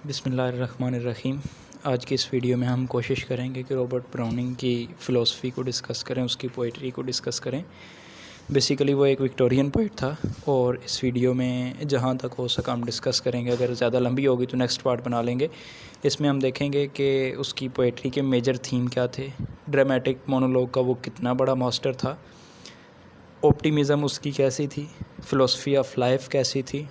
बिस्मिल्लाहिर्रहमानिर्रहीम। आज की इस वीडियो में हम कोशिश करेंगे कि रॉबर्ट ब्राउनिंग की फ़िलासफ़ी को डिस्कस करें, उसकी पोइट्री को डिस्कस करें। बेसिकली वो एक विक्टोरियन पोइट था और इस वीडियो में जहाँ तक हो सका हम डिस्कस करेंगे। अगर ज़्यादा लंबी होगी तो नेक्स्ट पार्ट बना लेंगे। इसमें हम देखेंगे कि उसकी पोइट्री के मेजर थीम क्या थे, ड्रामेटिक मोनोलॉग का वो कितना बड़ा मास्टर था, ऑप्टिमिज़म उसकी कैसी थी, फ़िलासफ़ी ऑफ लाइफ कैसी थी,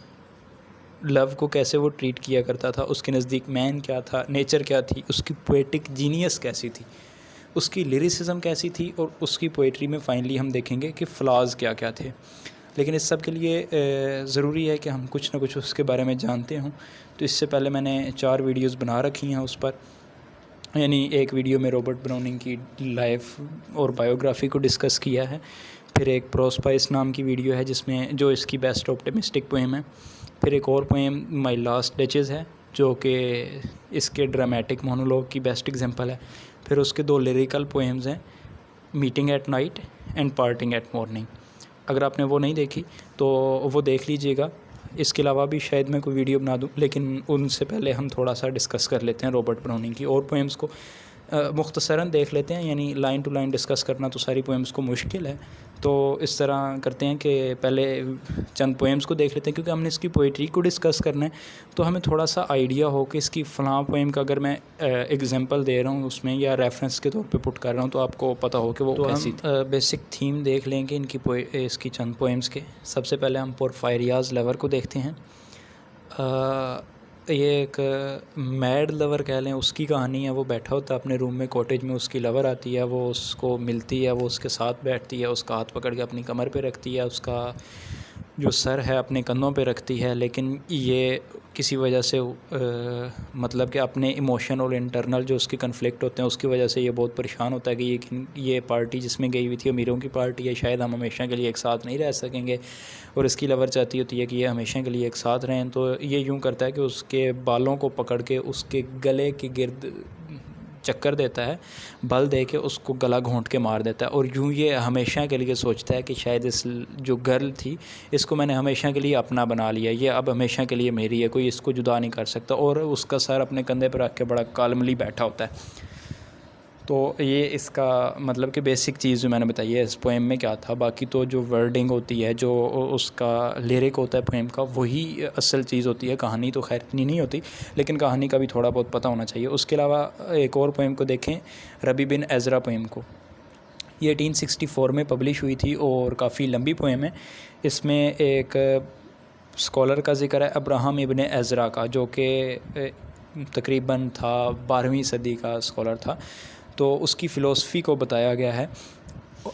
लव को कैसे वो ट्रीट किया करता था, उसके नज़दीक मैन क्या था, नेचर क्या थी, उसकी पोएटिक जीनियस कैसी थी, उसकी लिरिसिज्म कैसी थी, और उसकी पोइट्री में फाइनली हम देखेंगे कि फ्लॉज क्या क्या थे। लेकिन इस सब के लिए ज़रूरी है कि हम कुछ ना कुछ उसके बारे में जानते हों। तो इससे पहले मैंने 4 वीडियोस बना रखी हैं उस पर, यानी एक वीडियो में रॉबर्ट ब्राउनिंग की लाइफ और बायोग्राफ़ी को डिस्कस किया है, फिर एक प्रोस्पाइस नाम की वीडियो है जिसमें जो इसकी बेस्ट ऑप्टिमिस्टिक पोएम है, फिर एक और पोएम माय लास्ट डचेस है जो कि इसके ड्रामेटिक मोनोलॉग की बेस्ट एग्जांपल है, फिर उसके 2 लिरिकल पोएम्स हैं, Meeting at Night and Parting at Morning. अगर आपने वो नहीं देखी तो वो देख लीजिएगा। इसके अलावा भी शायद मैं कोई वीडियो बना दूं, लेकिन उनसे पहले हम थोड़ा सा डिस्कस कर लेते हैं रॉबर्ट ब्राउनिंग की और पोएम्स को। मुख्तसरन देख लेते हैं, यानी लाइन टू लाइन डिस्कस करना तो सारी पोएम्स को मुश्किल है। तो इस तरह करते हैं कि पहले चंद पोएम्स को देख लेते हैं, क्योंकि हमने इसकी पोइट्री को डिस्कस करना है तो हमें थोड़ा सा आइडिया हो कि इसकी फ़लाँ पोएम का अगर मैं एग्जांपल दे रहा हूँ उसमें या रेफरेंस के तौर पे पुट कर रहा हूँ तो आपको पता हो कि वो कैसी थी। बेसिक थीम देख लेंगे इनकी इसकी चंद पोएम्स के। सबसे पहले हम पोरफायरियाज़ लवर को देखते हैं। ये एक मैड लवर कह लें, उसकी कहानी है। वो बैठा होता है अपने रूम में, कॉटेज में, उसकी लवर आती है, वो उसको मिलती है, वो उसके साथ बैठती है, उसका हाथ पकड़ के अपनी कमर पे रखती है, उसका जो सर है अपने कंधों पे रखती है। लेकिन ये किसी वजह से मतलब कि अपने इमोशन और इंटरनल जो उसके कन्फ्लिक्ट होते हैं उसकी वजह से ये बहुत परेशान होता है कि ये पार्टी जिसमें गई हुई थी अमीरों की पार्टी है, शायद हम हमेशा के लिए एक साथ नहीं रह सकेंगे, और इसकी लवर चाहती होती है कि ये हमेशा के लिए एक साथ रहें। तो ये यूँ करता है कि उसके बालों को पकड़ के उसके गले के गिर्द चक्कर देता है, बल दे के उसको गला घोंट के मार देता है, और यूँ ये हमेशा के लिए सोचता है कि शायद इस जो गर्ल थी इसको मैंने हमेशा के लिए अपना बना लिया, ये अब हमेशा के लिए मेरी है, कोई इसको जुदा नहीं कर सकता। और उसका सर अपने कंधे पर रख के बड़ा काल्मली बैठा होता है। तो ये इसका मतलब कि बेसिक चीज़ जो मैंने बताई है इस पोएम में क्या था। बाकी तो जो वर्डिंग होती है, जो उसका लिरिक होता है पोएम का, वही असल चीज़ होती है। कहानी तो खैर इतनी नहीं होती, लेकिन कहानी का भी थोड़ा बहुत पता होना चाहिए। उसके अलावा एक और पोएम को देखें, रबी बिन एज़रा पोएम को। ये 1864 में पब्लिश हुई थी और काफ़ी लंबी पोएम है। इसमें एक स्कॉलर का ज़िक्र है, अब्राहम इब्न एज़रा का, जो कि तकरीबन था 12वीं सदी का स्कॉलर था। तो उसकी फ़िलासफ़ी को बताया गया है।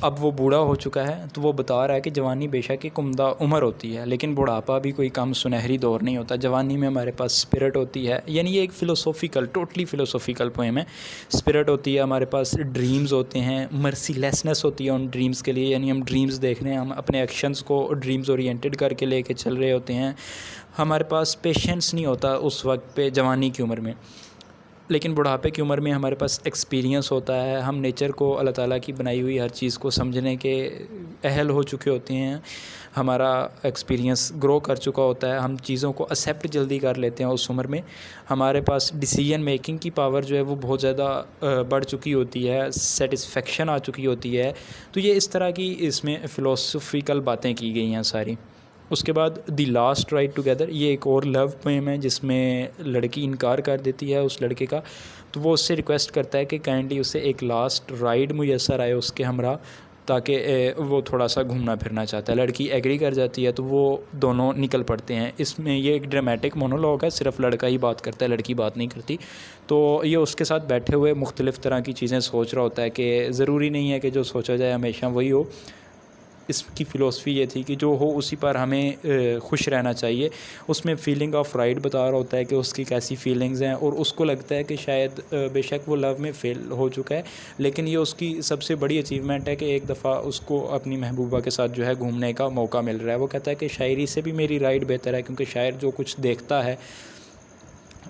अब वो बूढ़ा हो चुका है तो वो बता रहा है कि जवानी बेशक एक उम्दा उम्र होती है, लेकिन बुढ़ापा भी कोई कम सुनहरी दौर नहीं होता। जवानी में हमारे पास स्पिरिट होती है, यानी ये एक फ़िलोसॉफ़िकल, टोटली फ़िलोसॉफ़िकल पोएम है। स्पिरिट होती है, हमारे पास ड्रीम्स होते हैं, मर्सीलेसनेस होती है उन ड्रीम्स के लिए, यानी हम ड्रीम्स देख रहे हैं, हम अपने एक्शंस को ड्रीम्स ओरिएंटेड करके लेके चल रहे होते हैं। हमारे पास पेशेंस नहीं होता उस वक्त पे जवानी की उम्र में, लेकिन बुढ़ापे की उम्र में हमारे पास एक्सपीरियंस होता है। हम नेचर को, अल्लाह ताला की बनाई हुई हर चीज़ को समझने के अहल हो चुके होते हैं। हमारा एक्सपीरियंस ग्रो कर चुका होता है, हम चीज़ों को एक्सेप्ट जल्दी कर लेते हैं उस उम्र में। हमारे पास डिसीजन मेकिंग की पावर जो है वो बहुत ज़्यादा बढ़ चुकी होती है, सेटिस्फेक्शन आ चुकी होती है। तो ये इस तरह की इसमें फ़िलोसॉफ़िकल बातें की गई हैं सारी। उसके बाद द लास्ट राइड टुगेदर, ये एक और लव पोएम है जिसमें लड़की इनकार कर देती है उस लड़के का। तो वो उससे रिक्वेस्ट करता है कि काइंडली उसे एक लास्ट राइड मुयस्सर आए उसके हमरा, ताकि वो थोड़ा सा घूमना फिरना चाहता है। लड़की एग्री कर जाती है तो वो दोनों निकल पड़ते हैं। इसमें ये एक ड्रामेटिक मोनोलॉग है, सिर्फ लड़का ही बात करता है, लड़की बात नहीं करती। तो ये उसके साथ बैठे हुए मुख्तलिफ़ तरह की चीज़ें सोच रहा होता है कि ज़रूरी नहीं है कि जो सोचा जाए हमेशा वही हो। इसकी फ़िलासफ़ी ये थी कि जो हो उसी पर हमें खुश रहना चाहिए। उसमें फ़ीलिंग ऑफ राइड बता रहा होता है कि उसकी कैसी फ़ीलिंग्स हैं, और उसको लगता है कि शायद बेशक वो लव में फ़ेल हो चुका है, लेकिन ये उसकी सबसे बड़ी अचीवमेंट है कि एक दफ़ा उसको अपनी महबूबा के साथ जो है घूमने का मौका मिल रहा है। वो कहता है कि शायरी से भी मेरी राइड बेहतर है, क्योंकि शायर जो कुछ देखता है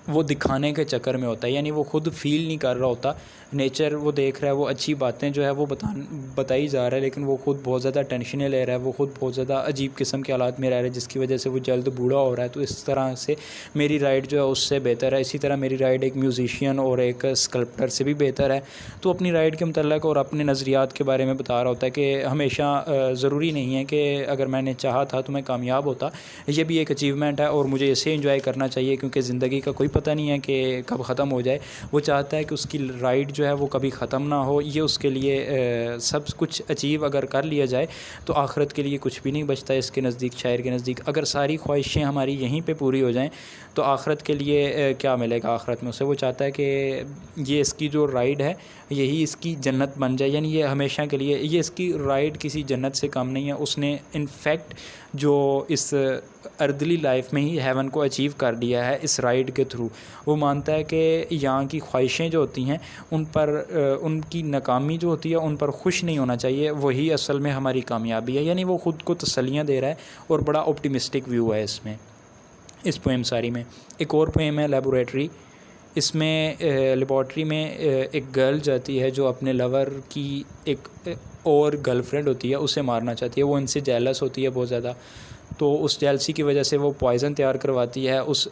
वो दिखाने के चक्कर में होता है, यानी वो खुद फ़ील नहीं कर रहा होता नेचर, वो देख रहा है, वो अच्छी बातें जो है वो बताई जा रहा है, लेकिन वो खुद बहुत ज़्यादा टेंशनें ले रहा है, वो खुद बहुत ज़्यादा अजीब किस्म के हालात में रह रहा है, जिसकी वजह से वो जल्द बूढ़ा हो रहा है। तो इस तरह से मेरी राइड जो है उससे बेहतर है। इसी तरह मेरी राइड एक म्यूज़िशियन और एक स्कल्प्टर से भी बेहतर है। तो अपनी राइड के मतलब और अपने नज़रियात के बारे में बता रहा होता है कि हमेशा ज़रूरी नहीं है कि अगर मैंने चाहा था तो मैं कामयाब होता। ये भी एक अचीवमेंट है और मुझे इसे एंजॉय करना चाहिए, क्योंकि ज़िंदगी का कोई पता नहीं है कि कब ख़त्म हो जाए। वो चाहता है कि उसकी राइड जो है वो कभी ख़त्म ना हो। ये उसके लिए सब कुछ अचीव अगर कर लिया जाए तो आखिरत के लिए कुछ भी नहीं बचता इसके नज़दीक, शायर के नज़दीक। अगर सारी ख्वाहिशें हमारी यहीं पे पूरी हो जाएं तो आखिरत के लिए क्या मिलेगा आखिरत में उसे। वो चाहता है कि ये इसकी जो राइड है यही इसकी जन्नत बन जाए, यानी ये हमेशा के लिए, ये इसकी राइड किसी जन्नत से कम नहीं है। उसने इनफैक्ट जो इस अर्दली लाइफ में ही हेवन को अचीव कर लिया है इस राइड के थ्रू। वो मानता है कि यहाँ की ख्वाहिशें जो होती हैं उन पर उनकी नाकामी जो होती है उन पर खुश नहीं होना चाहिए, वही असल में हमारी कामयाबी है। यानी वो ख़ुद को तसल्लियाँ दे रहा है और बड़ा ऑप्टिमिस्टिक व्यू है इसमें, इस पोएम सारी में। एक और पोएम है लेबोरेटरी। इसमें लेबॉर्ट्री में एक गर्ल जाती है जो अपने लवर की एक और गर्लफ्रेंड होती है उसे मारना चाहती है। वो इनसे जेलस होती है बहुत ज़्यादा, तो उस जेलसी की वजह से वो पॉइज़न तैयार करवाती है। उस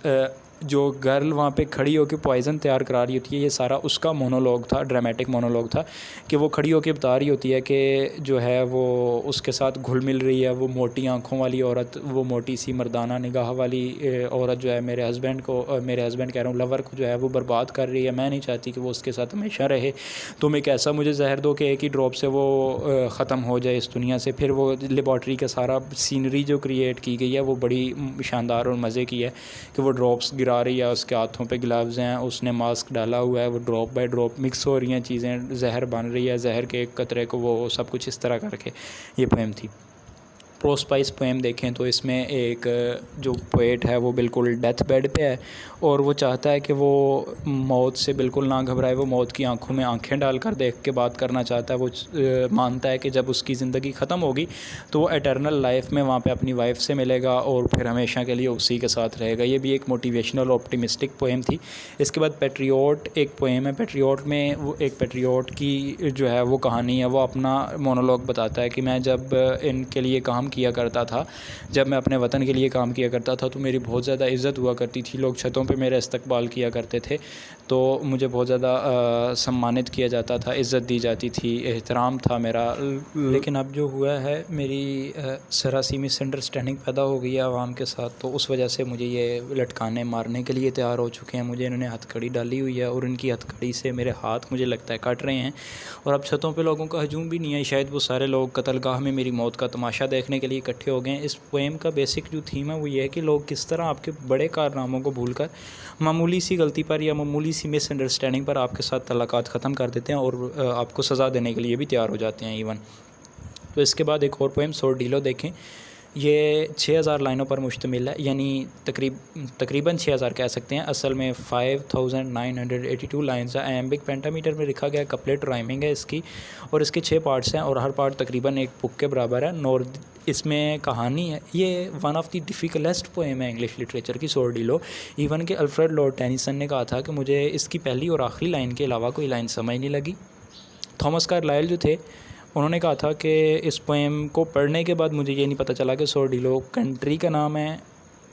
जो गर्ल वहाँ पे खड़ी होकर पॉइज़न तैयार करा रही होती है, ये सारा उसका मोनोलॉग था, ड्रामेटिक मोनोलॉग था कि वो खड़ी होकर बता रही होती है कि जो है वो उसके साथ घुल मिल रही है वो मोटी आँखों वाली औरत, वो मोटी सी मर्दाना निगाह वाली औरत जो है मेरे हस्बैंड कह रहा हूँ लवर को जो है वो बर्बाद कर रही है। मैं नहीं चाहती कि वो उसके साथ हमेशा रहे, तुम एक ऐसा मुझे जहर दो कि एक ही ड्रॉप से वो ख़त्म हो जाए इस दुनिया से। फिर वो लेबॉर्ट्री का सारा सीनरी जो क्रिएट की गई है वो बड़ी शानदार और मज़े की है कि वो ड्रॉप्स गिरा रही है, उसके हाथों पे ग्लव्स हैं, उसने मास्क डाला हुआ है, वो ड्रॉप बाय ड्रॉप मिक्स हो रही हैं चीज़ें, जहर बन रही है, जहर के एक कतरे को वो सब कुछ इस तरह करके ये पोएम थी। प्रोस्पाइस पोएम देखें तो इसमें एक जो पोएट है वो बिल्कुल डेथ बेड पे है और वो चाहता है कि वो मौत से बिल्कुल ना घबराए, वो मौत की आंखों में आंखें डालकर देख के बात करना चाहता है। वो मानता है कि जब उसकी ज़िंदगी ख़त्म होगी तो वो एटर्नल लाइफ में वहाँ पे अपनी वाइफ से मिलेगा और फिर हमेशा के लिए उसी के साथ रहेगा। ये भी एक मोटिवेशनल ऑप्टिमिस्टिक पोएम थी। इसके बाद पेट्रियोट एक पोएम है। पेट्रियोट में वो एक पेट्रियोट की जो है वो कहानी है, वो अपना मोनोलॉग बताता है कि मैं जब इनके लिए काम किया करता था, जब मैं अपने वतन के लिए काम किया करता था तो मेरी बहुत ज़्यादा इज़्ज़त हुआ करती थी, लोग छतों पे मेरा इस्तकबाल किया करते थे, तो मुझे बहुत ज़्यादा सम्मानित किया जाता था, इज़्ज़त दी जाती थी, एहतराम था मेरा। लेकिन अब जो हुआ है मेरी सरासी मिसअंडरस्टैंडिंग पैदा हो गई है आवाम के साथ, तो उस वजह से मुझे ये लटकाने मारने के लिए तैयार हो चुके हैं। मुझे इन्होंने हथकड़ी डाली हुई है और इनकी हथकड़ी से मेरे हाथ मुझे लगता है कट रहे हैं और अब छतों पे लोगों का हजूम भी नहीं है। शायद वो सारे लोग कत्लगाह में मेरी मौत का तमाशा देखने के लिए इकट्ठे हो गए हैं। इस पोएम का बेसिक जो थीम है वो ये है कि लोग किस तरह आपके बड़े कारनामों को भूलकर मामूली सी गलती पर या मामूली सी मिसअंडरस्टैंडिंग पर आपके साथ तल्लुकात ख़त्म कर देते हैं और आपको सज़ा देने के लिए भी तैयार हो जाते हैं इवन। तो इसके बाद एक और पोएम सोरडिलो देखें। ये 6000 लाइनों पर मुश्तमिल है, यानी तकरीबन 6000 कह सकते हैं, असल में 5982 लाइन्स है। एम्बिक पेंटामीटर में लिखा गया, कपलेट राइमिंग है इसकी और इसके 6 पार्ट्स हैं और हर पार्ट तकरीबन एक बुक के बराबर है। इसमें कहानी है, ये वन ऑफ द डिफ़िकल्टेस्ट पोएम है इंग्लिश लिटरेचर की, सोरडिलो। इवन कि अल्फ्रेड लॉर्ड टेनिसन ने कहा था कि मुझे इसकी पहली और आखिरी लाइन के अलावा कोई लाइन समझ नहीं लगी। थॉमस कार्लाइल जो थे उन्होंने कहा था कि इस पोएम को पढ़ने के बाद मुझे ये नहीं पता चला कि सोरडिलो कंट्री का नाम है,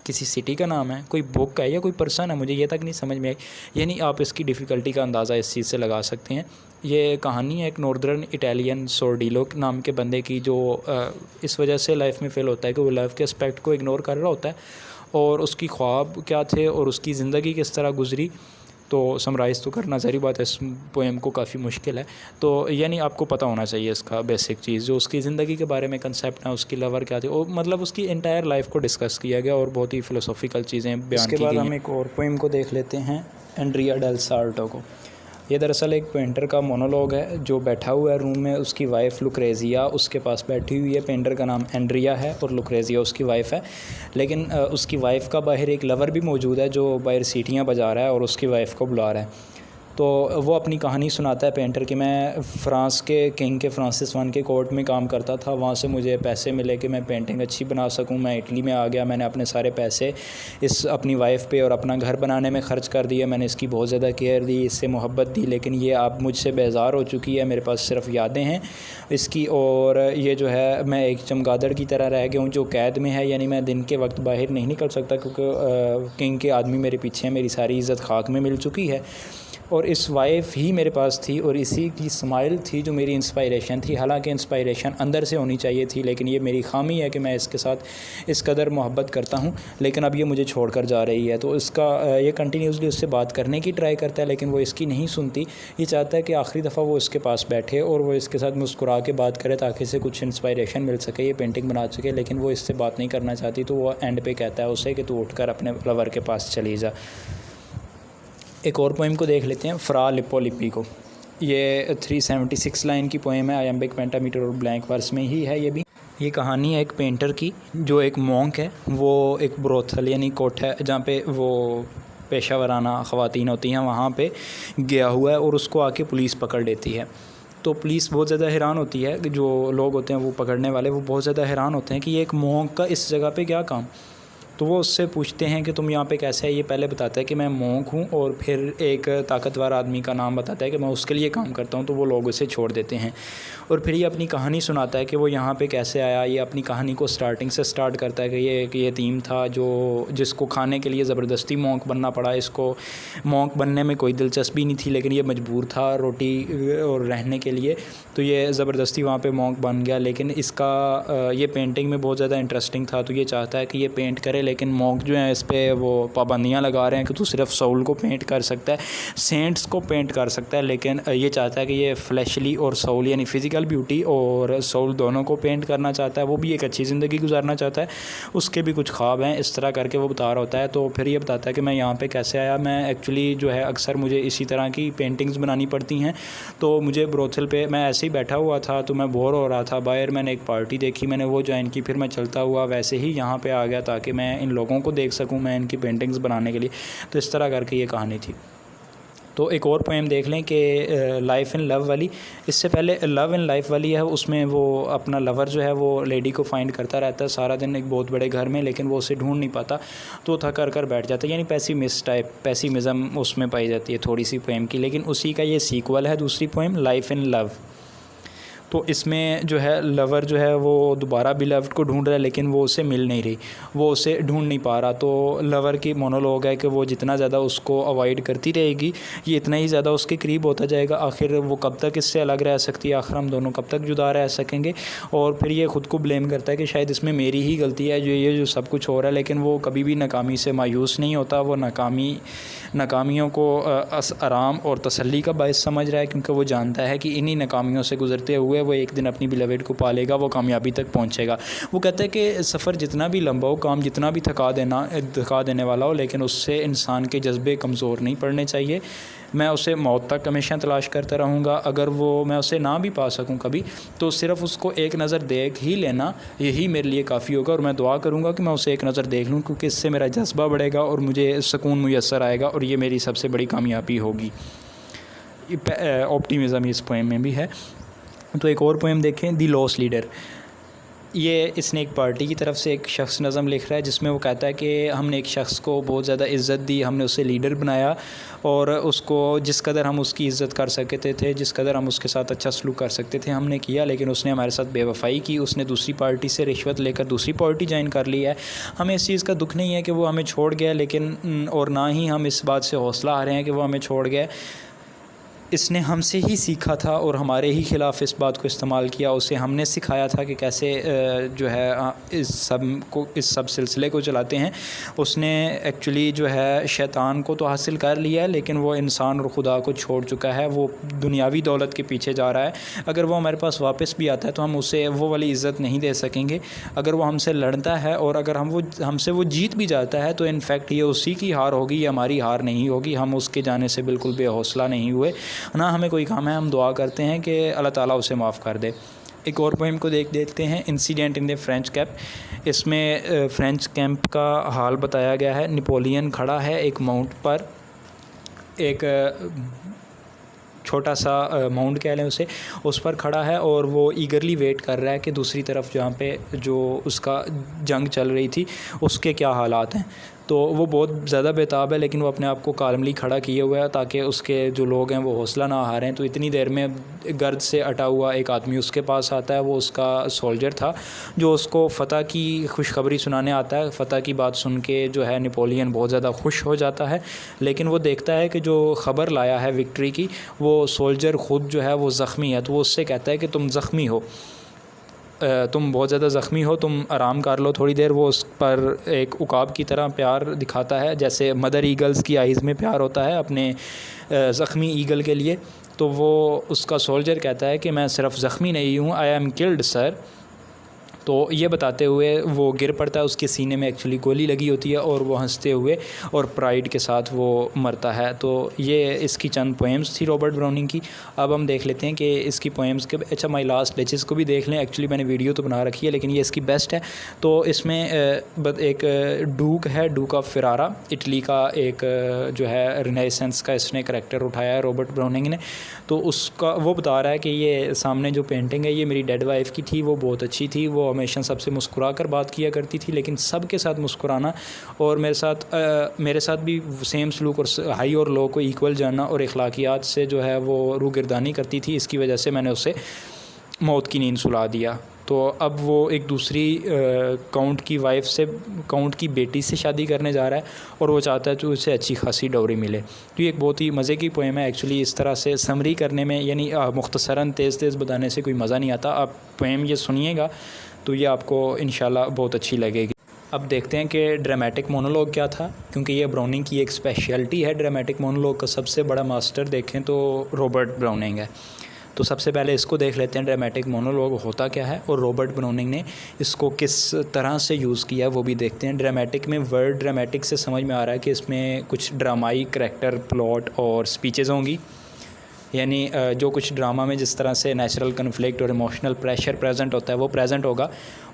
किसी सिटी का नाम है, कोई बुक है या कोई पर्सन है, मुझे ये तक नहीं समझ में आई। यानी आप इसकी डिफ़िकल्टी का अंदाज़ा इस चीज़ से लगा सकते हैं। ये कहानी है एक नॉर्दर्न इटालियन सोरडिलो नाम के बंदे की, जो इस वजह से लाइफ में फ़ेल होता है कि वो लाइफ के एस्पेक्ट को इग्नोर कर रहा होता है और उसकी ख्वाब क्या थे और उसकी ज़िंदगी किस तरह गुजरी, तो समराइज़ तो करना ज़रूरी बात है, इस पोएम को काफ़ी मुश्किल है। तो यानी आपको पता होना चाहिए इसका बेसिक चीज़, जो उसकी ज़िंदगी के बारे में कंसेप्ट है, उसकी लवर क्या थी, और मतलब उसकी एंटायर लाइफ को डिस्कस किया गया और बहुत ही फ़िलोसॉफिकल चीज़ें बयान की गई। इसके बाद हम एक और पोएम को देख लेते हैं, एंड्रिया डेल सार्टो को। ये दरअसल एक पेंटर का मोनोलॉग है जो बैठा हुआ है रूम में, उसकी वाइफ लुक्रेजिया उसके पास बैठी हुई है। पेंटर का नाम एंड्रिया है और लुक्रेजिया उसकी वाइफ है, लेकिन उसकी वाइफ का बाहर एक लवर भी मौजूद है जो बाहर सीटियां बजा रहा है और उसकी वाइफ को बुला रहा है। तो वो अपनी कहानी सुनाता है पेंटर कि मैं फ़्रांस के किंग के फ्रांसिस वन के कोर्ट में काम करता था, वहाँ से मुझे पैसे मिले कि मैं पेंटिंग अच्छी बना सकूँ। मैं इटली में आ गया, मैंने अपने सारे पैसे इस अपनी वाइफ़ पे और अपना घर बनाने में ख़र्च कर दिए। मैंने इसकी बहुत ज़्यादा केयर दी, इससे मोहब्बत दी, लेकिन ये अब मुझसे बेजार हो चुकी है। मेरे पास सिर्फ यादें हैं इसकी, और ये जो है मैं एक चमगादड़ की तरह रह गया हूँ जो कैद में है। यानी मैं दिन के वक्त बाहर नहीं निकल सकता क्योंकि किंग के आदमी मेरे पीछे हैं, मेरी सारी इज़्ज़त खाक में मिल चुकी है। और इस वाइफ़ ही मेरे पास थी और इसी की स्माइल थी जो मेरी इंस्पायरेशन थी। हालांकि इंस्पायरेशन अंदर से होनी चाहिए थी, लेकिन ये मेरी ख़ामी है कि मैं इसके साथ इस कदर मोहब्बत करता हूँ, लेकिन अब ये मुझे छोड़कर जा रही है। तो इसका ये कंटिन्यूसली उससे बात करने की ट्राई करता है, लेकिन वो इसकी नहीं सुनती। ये चाहता है कि आखिरी दफ़ा वो इसके पास बैठे और वो इसके साथ मुस्कुरा के बात करे ताकि इसे कुछ इंस्पायरेशन मिल सके, ये पेंटिंग बना सके, लेकिन वो इससे बात नहीं करना चाहती। तो वो एंड पे कहता है उसे कि तू उठकर अपने लवर के पास चली जा। एक और पोइम को देख लेते हैं, फ्रा लिप्पो लिप्पी को। ये 376 लाइन की पोइम है, आयम्बिक पेंटामीटर और ब्लैंक वर्स में ही है। ये कहानी है एक पेंटर की जो एक मॉन्क है, वो एक ब्रोथल यानी कोठा जहाँ पे वो पेशा वराना ख़वातीन होती हैं वहाँ पे गया हुआ है और उसको आके पुलिस पकड़ लेती है। तो पुलिस बहुत ज़्यादा हैरान होती है, जो लोग होते हैं वो पकड़ने वाले, वो बहुत ज़्यादा हैरान होते हैं कि ये एक मॉन्क का इस जगह पे क्या काम। तो वो उससे पूछते हैं कि तुम यहाँ पे कैसे है। ये पहले बताता है कि मैं मॉन्क हूँ और फिर एक ताकतवर आदमी का नाम बताता है कि मैं उसके लिए काम करता हूँ। तो वो लोग उसे छोड़ देते हैं और फिर ये अपनी कहानी सुनाता है कि वो यहाँ पे कैसे आया। ये अपनी कहानी को स्टार्टिंग से स्टार्ट करता है कि ये एक यतीम था जिसको खाने के लिए ज़बरदस्ती मॉन्क बनना पड़ा। इसको मॉन्क बनने में कोई दिलचस्पी नहीं थी, लेकिन ये मजबूर था रोटी और रहने के लिए, तो ये ज़बरदस्ती वहाँ पे मॉन्क बन गया। लेकिन इसका ये पेंटिंग में बहुत ज़्यादा इंटरेस्टिंग था, तो ये चाहता है कि ये पेंट करे, लेकिन मॉन्क जो है इस पर वो पाबंदियाँ लगा रहे हैं कि तू सिर्फ सोल को पेंट कर सकता है, सेंट्स को पेंट कर सकता है। लेकिन ये चाहता है कि ये फ्लैशली और सोल यानी फ़िज़िकल ब्यूटी और सोल दोनों को पेंट करना चाहता है। वो भी एक अच्छी ज़िंदगी गुजारना चाहता है, उसके भी कुछ ख्वाब हैं, इस तरह करके वो बता रहा होता है। तो फिर ये बताता है कि मैं यहाँ पे कैसे आया। मैं एक्चुअली जो है अक्सर मुझे इसी तरह की पेंटिंग्स बनानी पड़ती हैं। तो मुझे ब्रोथल पे मैं ऐसे ही बैठा हुआ था, तो मैं बोर हो रहा था बाहर, मैंने एक पार्टी देखी, मैंने वो ज्वाइन की, फिर मैं चलता हुआ वैसे ही यहाँ पे आ गया ताकि मैं इन लोगों को देख सकूँ, मैं इनकी पेंटिंग्स बनाने के लिए। तो इस तरह करके ये कहानी थी। तो एक और पोएम देख लें कि लाइफ़ इन लव वाली। इससे पहले लव इन लाइफ वाली है, उसमें वो अपना लवर जो है वो लेडी को फाइंड करता रहता है सारा दिन एक बहुत बड़े घर में, लेकिन वो उसे ढूंढ नहीं पाता, तो थक कर बैठ जाता है। यानी पैसिमिज़म उसमें पाई जाती है थोड़ी सी पोएम की। लेकिन उसी का ये सीक्वल है दूसरी पोएम लाइफ़ इन लव। तो इसमें जो है लवर जो है वो दोबारा बिलव्ड को ढूंढ रहा है, लेकिन वो उसे मिल नहीं रही, वो उसे ढूंढ नहीं पा रहा। तो लवर की मोनोलॉग है कि वो जितना ज़्यादा उसको अवॉइड करती रहेगी, ये इतना ही ज़्यादा उसके करीब होता जाएगा। आखिर वो कब तक इससे अलग रह सकती है, आखिर हम दोनों कब तक जुदा रह सकेंगे। और फिर ये ख़ुद को ब्लेम करता है कि शायद इसमें मेरी ही गलती है जो सब कुछ हो रहा है। लेकिन वो कभी भी नाकामी से मायूस नहीं होता, वो नाकामियों को आराम और तसल्ली का बायस समझ रहा है, क्योंकि वो जानता है कि इन्हीं नाकामियों से गुजरते हुए वो एक दिन अपनी बिलवेड को पालेगा, वो कामयाबी तक पहुंचेगा। वो कहता है कि सफ़र जितना भी लंबा हो, काम जितना भी थका देने वाला हो, लेकिन उससे इंसान के जज्बे कमज़ोर नहीं पड़ने चाहिए। मैं उसे मौत तक हमेशा तलाश करता रहूँगा। अगर मैं उसे ना भी पा सकूँ कभी, तो सिर्फ़ उसको एक नज़र देख ही लेना, यही मेरे लिए काफ़ी होगा। और मैं दुआ करूँगा कि मैं उसे एक नज़र देख लूँ, क्योंकि इससे मेरा जज्बा बढ़ेगा और मुझे सुकून मुयस्सर आएगा, और ये मेरी सबसे बड़ी कामयाबी होगी। ऑप्टिमिज़म इस पोएम में भी है। तो एक और पोएम देखें, दी लॉस्ट लीडर। ये इसने एक पार्टी की तरफ से एक शख्स नज़म लिख रहा है, जिसमें वो कहता है कि हमने एक शख्स को बहुत ज़्यादा इज़्ज़त दी, हमने उसे लीडर बनाया, और उसको जिस कदर हम उसकी इज़्ज़त कर सकते थे, जिस कदर हम उसके साथ अच्छा सलूक कर सकते थे, हमने किया। लेकिन उसने हमारे साथ बेवफ़ाई की, उसने दूसरी पार्टी से रिश्वत लेकर दूसरी पार्टी ज्वाइन कर ली है। हमें इस चीज़ का दुख नहीं है कि वो हमें छोड़ गया, लेकिन और ना ही हम इस बात से हौसला आ रहे हैं कि वो हमें छोड़ गया। इसने हमसे ही सीखा था और हमारे ही ख़िलाफ़ इस बात को इस्तेमाल किया। उसे हमने सिखाया था कि कैसे जो है इस सब सिलसिले को चलाते हैं। उसने एक्चुअली जो है शैतान को तो हासिल कर लिया है, लेकिन वो इंसान और खुदा को छोड़ चुका है। वो दुनियावी दौलत के पीछे जा रहा है। अगर वो हमारे पास वापस भी आता है तो हम उसे वो वाली इज़्ज़त नहीं दे सकेंगे। अगर वो हमसे लड़ता है और अगर हमसे वो जीत भी जाता है, तो इनफैक्ट ये उसी की हार होगी, ये हमारी हार नहीं होगी। हम उसके जाने से बिल्कुल बेहौसला नहीं हुए ना, हमें कोई काम है। हम दुआ करते हैं कि अल्लाह ताला उसे माफ़ कर दे। एक और पोएम को देखते हैं, incident in the French camp. इसमें फ्रेंच कैंप का हाल बताया गया है। नेपोलियन खड़ा है एक माउंट पर, एक छोटा सा माउंट कह लें उसे, उस पर खड़ा है और वो ईगरली वेट कर रहा है कि दूसरी तरफ जहाँ पे जो उसका जंग चल रही थी उसके क्या हालात हैं। तो वो बहुत ज़्यादा बेताब है, लेकिन वो अपने आप को काल्मली खड़ा किए हुआ है ताकि उसके जो लोग हैं वो हौसला ना हारें। तो इतनी देर में गर्द से अटा हुआ एक आदमी उसके पास आता है। वो उसका सोल्जर था जो उसको फ़तह की खुशखबरी सुनाने आता है। फ़तह की बात सुन के जो है नेपोलियन बहुत ज़्यादा खुश हो जाता है, लेकिन वो देखता है कि जो ख़बर लाया है विक्ट्री की वो सोल्जर ख़ुद जो है वो ज़ख्मी है। तो वो उससे कहता है कि तुम ज़ख्मी हो, तुम बहुत ज़्यादा ज़ख्मी हो, तुम आराम कर लो थोड़ी देर। वो उस पर एक उकाब की तरह प्यार दिखाता है, जैसे मदर ईगल्स की आइज़ में प्यार होता है अपने ज़ख्मी ईगल के लिए। तो वो उसका सोल्जर कहता है कि मैं सिर्फ़ ज़ख्मी नहीं हूँ, आई एम किल्ड सर। तो ये बताते हुए वो गिर पड़ता है, उसके सीने में एक्चुअली गोली लगी होती है और वो हंसते हुए और प्राइड के साथ वो मरता है। तो ये इसकी चंद पोएम्स थी रॉबर्ट ब्राउनिंग की। अब हम देख लेते हैं कि इसकी पोएम्स के, अच्छा माई लास्ट डचेस को भी देख लें। एक्चुअली मैंने वीडियो तो बना रखी है लेकिन ये इसकी बेस्ट है। तो इसमें एक डूक है, डूक ऑफ फेरारा, इटली का एक जो है रिनेसेंस का इसने करैक्टर उठाया है रॉबर्ट ब्राउनिंग ने। तो उसका वो बता रहा है कि ये सामने जो पेंटिंग है ये मेरी डेड वाइफ की थी, वो बहुत अच्छी थी, वो हमेशा सबसे मुस्कुरा कर बात किया करती थी, लेकिन सबके साथ मुस्कुराना और मेरे साथ भी सेम सलूक और हाई और लो को इक्वल जानना और अखलाकियात से जो है वो रूगिरदानी करती थी। इसकी वजह से मैंने उसे मौत की नींद सुला दिया। तो अब वो एक दूसरी काउंट की बेटी से शादी करने जा रहा है और वो चाहता है कि उसे अच्छी खासी डोरी मिले। तो ये एक बहुत ही मज़े की पोएम है। एक्चुअली इस तरह से समरी करने में, यानी मुख्तसरन तेज़ बताने से कोई मज़ा नहीं आता। आप पोएम ये सुनिएगा तो ये आपको इंशाल्लाह बहुत अच्छी लगेगी। अब देखते हैं कि ड्रामेटिक मोनोलॉग क्या था, क्योंकि ये ब्राउनिंग की एक स्पेशलिटी है। ड्रामेटिक मोनोलॉग का सबसे बड़ा मास्टर देखें तो रॉबर्ट ब्राउनिंग है। तो सबसे पहले इसको देख लेते हैं ड्रामेटिक मोनोलॉग होता क्या है और रॉबर्ट ब्राउनिंग ने इसको किस तरह से यूज़ किया है वो भी देखते हैं। ड्रामेटिक में वर्ड ड्रामेटिक से समझ में आ रहा है कि इसमें कुछ ड्रामाई करैक्टर, प्लॉट और स्पीचेज़ होंगी, यानी जो कुछ ड्रामा में जिस तरह से नेचुरल कन्फ्लिक्ट और इमोशनल प्रेशर प्रेजेंट होता है वो प्रेजेंट होगा।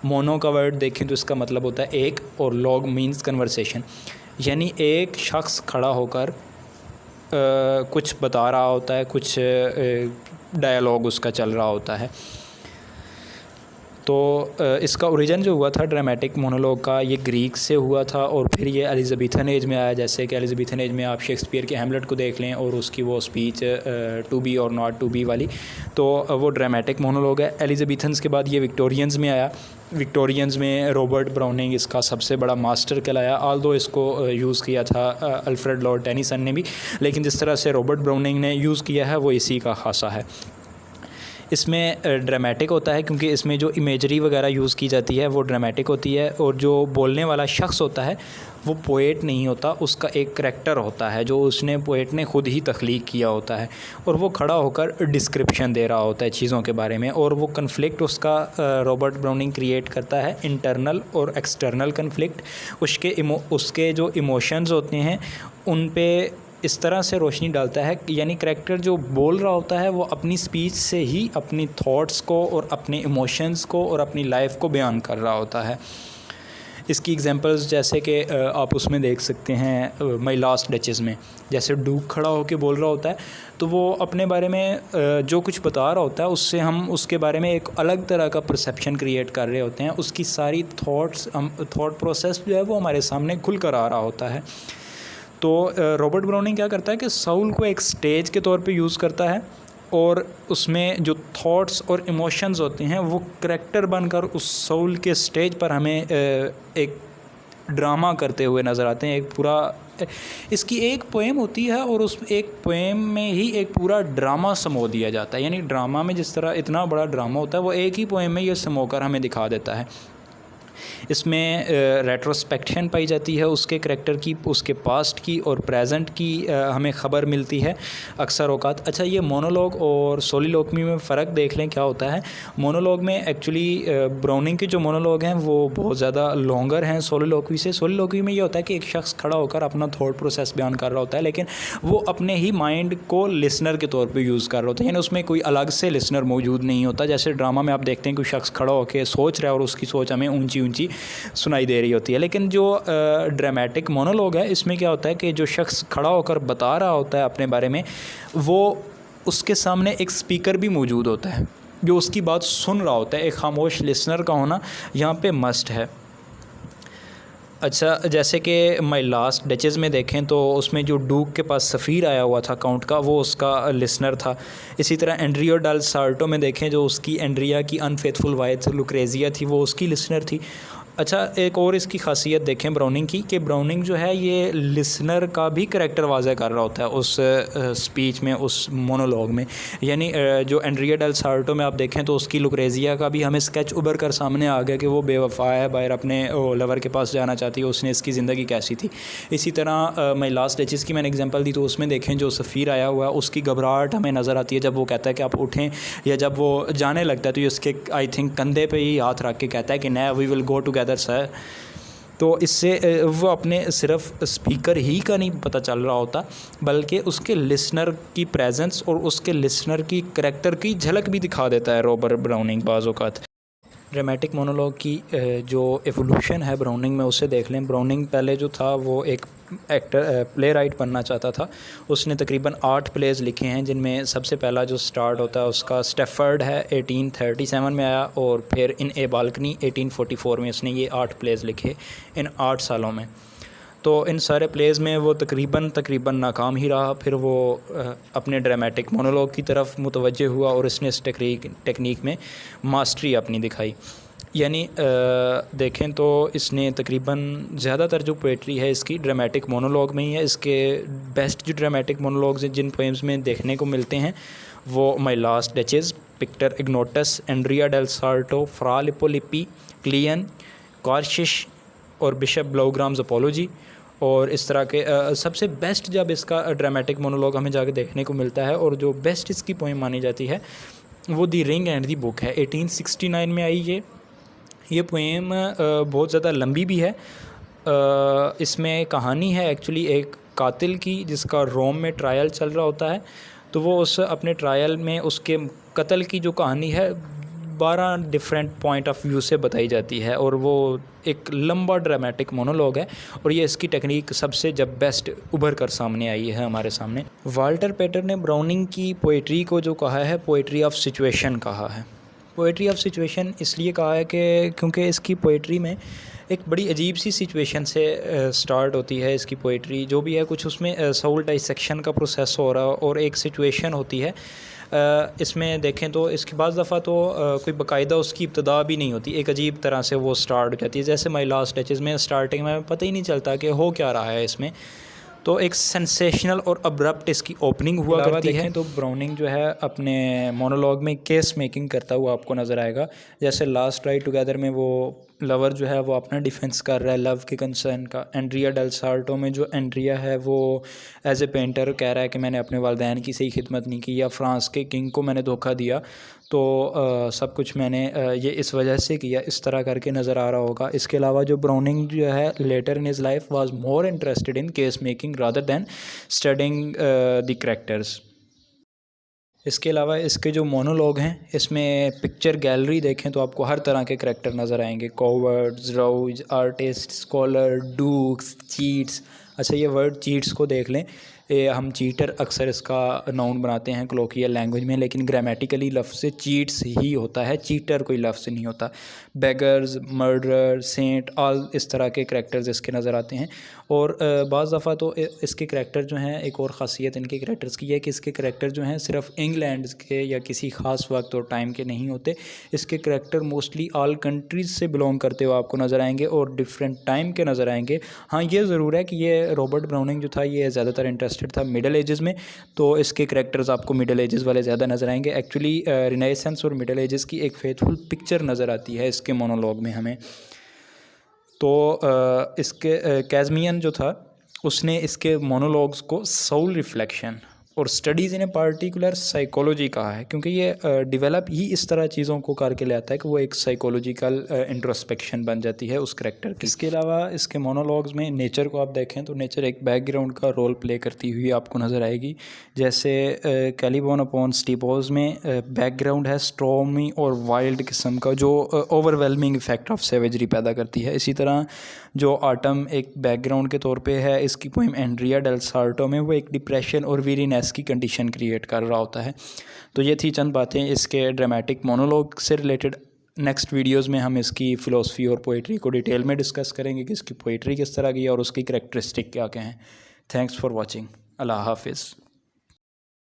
मोनो का वर्ड देखें तो इसका मतलब होता है एक, और लॉग मीन्स कन्वर्सेशन, यानी एक शख्स खड़ा होकर कुछ बता रहा होता है, कुछ डायलॉग उसका चल रहा होता है। तो इसका ओरिजिन जो हुआ था ड्रामेटिक मोनोलॉग का, ये ग्रीक से हुआ था और फिर ये एलिज़ाबेथन एज में आया। जैसे कि एलिज़ाबेथन एज में आप शेक्सपियर के हैमलेट को देख लें और उसकी वो स्पीच टू बी और नॉट टू बी वाली, तो वो ड्रामेटिक मोनोलॉग है। एलिज़ाबेथन्स के बाद ये विक्टोरियंस में आया। विक्टोरियंस में रॉबर्ट ब्राउनिंग इसका सबसे बड़ा मास्टर कहलाया, ऑल्दो इसको यूज़ किया था अल्फ्रेड लॉर्ड टेनिसन ने भी, लेकिन जिस तरह से रॉबर्ट ब्राउनिंग ने यूज़ किया है वो इसी का खासा है। इसमें ड्रामेटिक होता है क्योंकि इसमें जो इमेजरी वगैरह यूज़ की जाती है वो ड्रामेटिक होती है, और जो बोलने वाला शख्स होता है वो पोएट नहीं होता, उसका एक करैक्टर होता है जो उसने पोएट ने ख़ुद ही तख्लीक किया होता है, और वो खड़ा होकर डिस्क्रिप्शन दे रहा होता है चीज़ों के बारे में। और वो कन्फ्लिक्ट उसका रॉबर्ट ब्राउनिंग क्रिएट करता है, इंटरनल और एक्सटर्नल कन्फ्लिक्ट। उसके जो इमोशंस होते हैं उन पे इस तरह से रोशनी डालता है, यानी करैक्टर जो बोल रहा होता है वो अपनी स्पीच से ही अपनी थॉट्स को और अपने इमोशंस को और अपनी लाइफ को बयान कर रहा होता है। इसकी एग्जांपल्स जैसे कि आप उसमें देख सकते हैं माई लास्ट डचेस में, जैसे डूक खड़ा होकर बोल रहा होता है तो वो अपने बारे में जो कुछ बता रहा होता है उससे हम उसके बारे में एक अलग तरह का परसेप्शन क्रिएट कर रहे होते हैं। उसकी सारी थॉट प्रोसेस जो है वो हमारे सामने खुल कर आ रहा होता है। तो रॉबर्ट ब्राउनिंग क्या करता है कि साउल को एक स्टेज के तौर पे यूज़ करता है, और उसमें जो थॉट्स और इमोशंस होते हैं वो करैक्टर बनकर उस साउल के स्टेज पर हमें एक ड्रामा करते हुए नज़र आते हैं। एक पूरा इसकी एक पोएम होती है और उस एक पोएम में ही एक पूरा ड्रामा समो दिया जाता है, यानी ड्रामा में जिस तरह इतना बड़ा ड्रामा होता है वो एक ही पोएम में ये समो कर हमें दिखा देता है। इसमें रेट्रोस्पेक्शन पाई जाती है उसके करैक्टर की, उसके पास्ट की और प्रेजेंट की हमें ख़बर मिलती है अक्सर औकात। अच्छा, ये मोनोलॉग और सोलिलोक्वी में फ़र्क देख लें क्या होता है। मोनोलॉग में एक्चुअली ब्राउनिंग के जो मोनोलॉग हैं वो बहुत ज़्यादा लॉन्गर हैं सोलिलोक्वी से। सोलिलोक्वी में ये होता है कि एक शख्स खड़ा होकर अपना थॉट प्रोसेस बयान कर रहा होता है, लेकिन वो अपने ही माइंड को लिसनर के तौर पर यूज़ कर रहा होता है, यानी उसमें कोई अलग से लिसनर मौजूद नहीं होता। जैसे ड्रामा में आप देखते हैं कोई शख्स खड़ा होकर सोच रहा है और उसकी सोच हमें ऊँची ऊँची सुनाई दे रही होती है। लेकिन जो ड्रामेटिक मोनोलॉग है इसमें क्या होता है कि जो शख्स खड़ा होकर बता रहा होता है अपने बारे में वो उसके सामने एक स्पीकर भी मौजूद होता है जो उसकी बात सुन रहा होता है। एक खामोश लिसनर का होना यहाँ पे मस्ट है। अच्छा, जैसे कि माई लास्ट डचेज़ में देखें तो उसमें जो डूक के पास सफ़ीर आया हुआ था काउंट का, वो उसका लिसनर था। इसी तरह एंड्रियो डाल सार्टो में देखें, जो उसकी एंड्रिया की अनफेथफुल वाइफ लुक्रेजिया थी, वो उसकी लिसनर थी। अच्छा, एक और इसकी खासियत देखें ब्राउनिंग की, कि ब्राउनिंग जो है ये लिसनर का भी करैक्टर वाज़ह कर रहा होता है उस स्पीच में, उस मोनोलॉग में। यानी जो एंड्रिया डेल सार्टो में आप देखें तो उसकी लुक्रेजिया का भी हमें स्केच उभर कर सामने आ गया कि वो बेवफा है, बाहर अपने लवर के पास जाना चाहती है, उसने इसकी ज़िंदगी कैसी थी। इसी तरह माई लास्ट डचेज़ की मैंने एग्जांपल दी, तो उसमें देखें जो सफ़ीर आया हुआ है उसकी घबराहट हमें नज़र आती है जब वो कहता है कि आप उठें, या जब वो जाने लगता है तो ये उसके आई थिंक कंधे पे ही हाथ रख के कहता है कि नया we will go together sir. तो इससे वो अपने सिर्फ स्पीकर ही का नहीं पता चल रहा होता, बल्कि उसके लिसनर की प्रेजेंस और उसके लिसनर की करैक्टर की झलक भी दिखा देता है रॉबर्ट ब्राउनिंग बाज़ औक़ात। ड्रामेटिक मोनोलॉग की जो एवोल्यूशन है ब्राउनिंग में, उसे देख लें। ब्राउनिंग पहले जो था वो एक प्ले राइट बनना चाहता था। उसने तकरीबन 8 प्लेज़ लिखे हैं, जिनमें सबसे पहला जो स्टार्ट होता है उसका स्टेफर्ड है, 1837 में आया, और फिर इन ए बाल्कनी 1844 में उसने ये 8 प्लेज़ लिखे इन 8 सालों में। तो इन सारे प्लेज़ में वो तकरीबन नाकाम ही रहा। फिर वो अपने ड्रामेटिक मोनोलॉग की तरफ मुतवज्जे हुआ और इसने इस टेक्निक में मास्टरी अपनी दिखाई। यानी देखें तो इसने तकरीबन ज़्यादातर जो पोइट्री है इसकी ड्रामेटिक मोनोलॉग में ही है। इसके बेस्ट जो ड्रामेटिक मोनोलॉग्स हैं जिन पोएम्स में देखने को मिलते हैं वो My Last Duchess, Pictor Ignotus, Andrea del Sarto, Fra Lippo Lippi, Cleon, Karshish और बिशप ब्लाउग्राम्स अपोलॉजी। और इस तरह के सबसे बेस्ट जब इसका ड्रामेटिक मोनोलॉग हमें जाके देखने को मिलता है और जो बेस्ट इसकी पोएम मानी जाती है वो दी रिंग एंड दी बुक है। 1869 में आई ये पोएम बहुत ज़्यादा लंबी भी है। इसमें कहानी है एक्चुअली एक कातिल की जिसका रोम में ट्रायल चल रहा होता है। तो वो उस अपने ट्रायल में उसके कत्ल की जो कहानी है 12 डिफरेंट पॉइंट ऑफ व्यू से बताई जाती है, और वो एक लंबा ड्रामेटिक मोनोलॉग है। और ये इसकी टेक्निक सबसे जब बेस्ट उभर कर सामने आई है हमारे सामने। वाल्टर पेटर ने ब्राउनिंग की पोइट्री को जो कहा है पोइट्री ऑफ सिचुएशन कहा है। पोइट्री ऑफ सिचुएशन इसलिए कहा है कि क्योंकि इसकी पोइट्री में एक बड़ी अजीब सी सिचुएशन से स्टार्ट होती है इसकी पोइट्री। जो भी है कुछ उसमें सोल डाइसेक्शन का प्रोसेस हो रहा और एक सिचुएशन होती है। इसमें देखें तो इसकी बाज़ दफ़ा तो कोई बाकायदा उसकी इब्तदा भी नहीं होती, एक अजीब तरह से वो स्टार्ट हो जाती है। जैसे माई लास्ट डचेज़ में स्टार्टिंग में पता ही नहीं चलता कि हो क्या रहा है इसमें, तो एक सेंसेशनल और अब्रप्ट इसकी ओपनिंग हुआ करती है। तो ब्राउनिंग जो है अपने मोनोलॉग में केस मेकिंग करता हुआ आपको नज़र आएगा। जैसे लास्ट राइड टुगेदर में वो लवर जो है वो अपना डिफेंस कर रहा है लव के कंसर्न का। एंड्रिया डेल सार्टो में जो एंड्रिया है वो एज ए पेंटर कह रहा है कि मैंने अपने वालिदैन की सही खिदमत नहीं की, या फ्रांस के किंग को मैंने धोखा दिया, तो सब कुछ मैंने ये इस वजह से किया, इस तरह करके नज़र आ रहा होगा। इसके अलावा जो ब्राउनिंग जो है later in his life was more interested in case making rather than studying the characters. इसके अलावा इसके जो मोनोलॉग हैं इसमें पिक्चर गैलरी देखें तो आपको हर तरह के करैक्टर नज़र आएंगे। Cowards, rogues, artist, scholar, dukes, cheats. अच्छा, ये वर्ड चीट्स को देख लें, ये हम चीटर अक्सर इसका नाउन बनाते हैं कलोकियल लैंग्वेज में, लेकिन ग्रामेटिकली लफ्ज़ चीट्स ही होता है, चीटर कोई लफ्ज़ नहीं होता। बेगर्स, मर्डरर, सेंट, ऑल इस तरह के करैक्टर्स इसके नज़र आते हैं। और बाज़ दफ़ा तो इसके करैक्टर जो हैं, एक और ख़ासियत इनके करैक्टर्स की है कि इसके करैक्टर जो हैं सिर्फ इंग्लैंड के या किसी ख़ास वक्त और टाइम के नहीं होते। इसके करैक्टर मोस्टली ऑल कंट्रीज़ से बिलोंग करते हुए आपको नज़र आएंगे और डिफरेंट टाइम के नज़र आएंगे। हाँ, ये ज़रूर है कि ये रॉबर्ट ब्राउनिंग जो था ये ज़्यादातर इंटरेस्टेड था मिडल एजेस में, तो इसके करैक्टर्स आपको मिडल एजेस वाले ज़्यादा नज़र आएंगे। एक्चुअली रिनाइसेंस और मिडल एजेस की एक फेथफुल पिक्चर नज़र आती है इसके मोनोलॉग में हमें। तो इसके कैज़मियन जो था उसने इसके मोनोलॉग्स को सोल रिफ्लेक्शन और studies in a particular psychology कहा है, क्योंकि ये डेवलप ही इस तरह चीज़ों को करके ले आता है कि वो एक साइकोलॉजिकल इंट्रोस्पेक्शन बन जाती है उस करैक्टर की। इसके अलावा इसके मोनोलॉग्स में नेचर को आप देखें तो नेचर एक बैकग्राउंड का रोल प्ले करती हुई आपको नज़र आएगी। जैसे कैलिबॉन अपॉन स्टीपोज में बैकग्राउंड है स्ट्रॉमी और वाइल्ड किस्म का, जो ओवरवेलमिंग इफेक्ट ऑफ सेवेजरी पैदा करती है। इसी तरह जो आटम एक बैकग्राउंड के तौर पे है इसकी पोएम एंड्रिया डेल सार्टो में, वो एक डिप्रेशन और वीरीनेस स्ट्रेस की कंडीशन क्रिएट कर रहा होता है। तो ये थी चंद बातें इसके ड्रामेटिक मोनोलॉग से रिलेटेड। नेक्स्ट वीडियोस में हम इसकी फ़िलोसफी और पोइट्री को डिटेल में डिस्कस करेंगे कि इसकी पोइट्री किस तरह की है और उसकी करैक्टरिस्टिक क्या क्या हैं। Thanks for watching. अल्लाह हाफिज़।